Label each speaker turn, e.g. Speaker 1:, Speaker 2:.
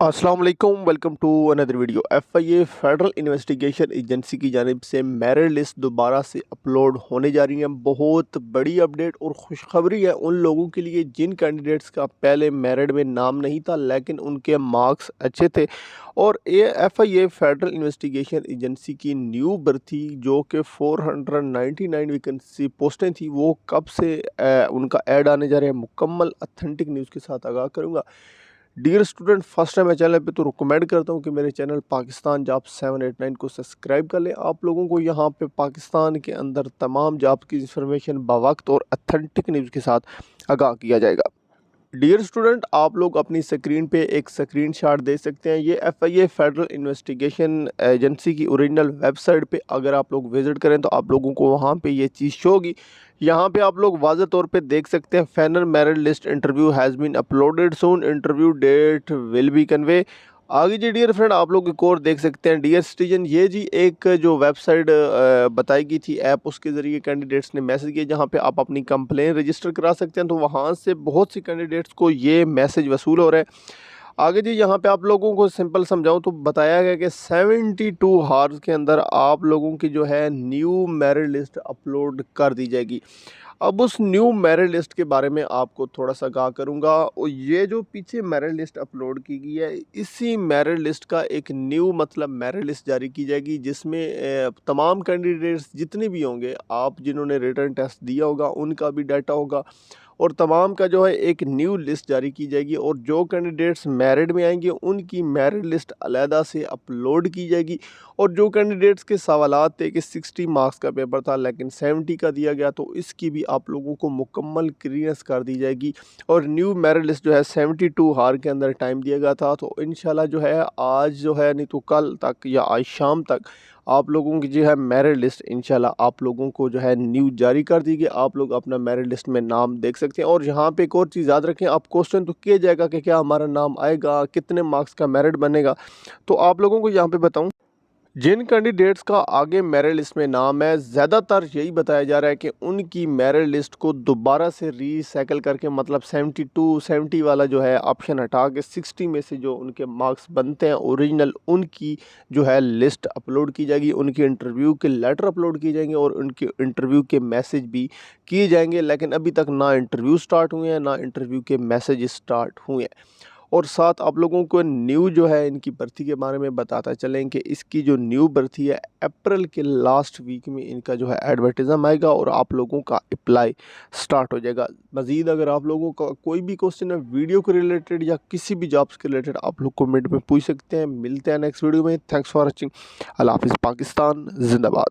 Speaker 1: अस्सलाम वालेकुम, welcome to another video. FIA federal investigation agency की जानिब से मेरिट लिस्ट दोबारा से अपलोड होने जा रही है। बहुत बड़ी अपडेट और खुशखबरी है उन लोगों के लिए जिन कैंडिडेट्स का पहले मेरिट में नाम नहीं था लेकिन उनके मार्क्स अच्छे थे। और ये एफआईए फेडरल इन्वेस्टिगेशन एजेंसी की न्यू भर्ती जो कि 499 वैकेंसी पोस्टें थी, वो कब से उनका ऐड आने जा रहा है, मुकम्मल अथेंटिक न्यूज़ के साथ आगाह करूँगा। डियर स्टूडेंट, फर्स्ट टाइम मैं चैनल पे तो रिकमेंड करता हूँ कि मेरे चैनल पाकिस्तान जॉब 789 को सब्सक्राइब कर लें। आप लोगों को यहाँ पे पाकिस्तान के अंदर तमाम जॉब की इंफॉर्मेशन बवक्त और अथेंटिक न्यूज़ के साथ आगाह किया जाएगा। डियर स्टूडेंट, आप लोग अपनी स्क्रीन पे एक स्क्रीनशॉट दे सकते हैं। ये एफआईए फेडरल इन्वेस्टिगेशन एजेंसी की ओरिजिनल वेबसाइट पे अगर आप लोग विज़िट करें तो आप लोगों को वहाँ पे ये चीज़ शो होगी। यहाँ पे आप लोग वाज़ेह तौर पे देख सकते हैं, final merit list interview has been uploaded soon, interview date will be convey. आगे जी डियर फ्रेंड, आप लोग एक और देख सकते हैं डियर सिटीजन, ये जी एक जो वेबसाइट बताई गई थी ऐप, उसके ज़रिए कैंडिडेट्स ने मैसेज किया जहाँ पे आप अपनी कंप्लेन रजिस्टर करा सकते हैं। तो वहाँ से बहुत सी कैंडिडेट्स को ये मैसेज वसूल हो रहा है। आगे जी यहाँ पे आप लोगों को सिंपल समझाऊँ तो बताया गया कि 72 हावर्स के अंदर आप लोगों की जो है न्यू मेरिट लिस्ट अपलोड कर दी जाएगी। अब उस न्यू मेरिट लिस्ट के बारे में आपको थोड़ा सा आगाह करूँगा। और ये जो पीछे मेरिट लिस्ट अपलोड की गई है, इसी मेरिट लिस्ट का एक न्यू मतलब मेरिट लिस्ट जारी की जाएगी जिसमें तमाम कैंडिडेट्स जितने भी होंगे, आप जिन्होंने रिटन टेस्ट दिया होगा उनका भी डाटा होगा और तमाम का जो है एक न्यू लिस्ट जारी की जाएगी। और जो कैंडिडेट्स मेरिट में आएंगे उनकी मेरिट लिस्ट अलहदा से अपलोड की जाएगी। और जो कैंडिडेट्स के सवालात थे कि 60 मार्क्स का पेपर था लेकिन 70 का दिया गया, तो इसकी भी आप लोगों को मुकम्मल क्लियरेंस कर दी जाएगी। और न्यू मेरिट लिस्ट जो है 72 हार के अंदर टाइम दिया गया था, तो इंशाल्लाह जो है आज जो है नहीं तो कल तक या आज शाम तक आप लोगों की जो है मेरिट लिस्ट इंशाल्लाह आप लोगों को जो है न्यू जारी कर दी गई। आप लोग अपना मेरिट लिस्ट में नाम देख सकते हैं। और यहाँ पे एक और चीज़ याद रखें, आप क्वेश्चन तो किया जाएगा कि क्या हमारा नाम आएगा, कितने मार्क्स का मेरिट बनेगा। तो आप लोगों को यहाँ पे बताऊँ, जिन कैंडिडेट्स का आगे मेरिट लिस्ट में नाम है, ज़्यादातर यही बताया जा रहा है कि उनकी मेरिट लिस्ट को दोबारा से रीसाइकिल करके मतलब 70 वाला जो है ऑप्शन हटा के 60 में से जो उनके मार्क्स बनते हैं ओरिजिनल, उनकी जो है लिस्ट अपलोड की जाएगी। उनके इंटरव्यू के लेटर अपलोड किए जाएंगे और उनके इंटरव्यू के मैसेज भी किए जाएंगे। लेकिन अभी तक ना इंटरव्यू स्टार्ट हुए हैं ना इंटरव्यू के मैसेज स्टार्ट हुए हैं। और साथ आप लोगों को न्यू जो है इनकी भर्ती के बारे में बताता चलें कि इसकी जो न्यू भर्ती है अप्रैल के लास्ट वीक में इनका जो है एडवर्टिज़म आएगा और आप लोगों का अप्लाई स्टार्ट हो जाएगा। मज़ीद अगर आप लोगों का कोई भी क्वेश्चन है वीडियो के रिलेटेड या किसी भी जॉब्स के रिलेटेड, आप लोग कमेंट में पूछ सकते हैं। मिलते हैं नेक्स्ट वीडियो में। Thanks for watching. अल्लाह हाफिज़। पाकिस्तान जिंदाबाद।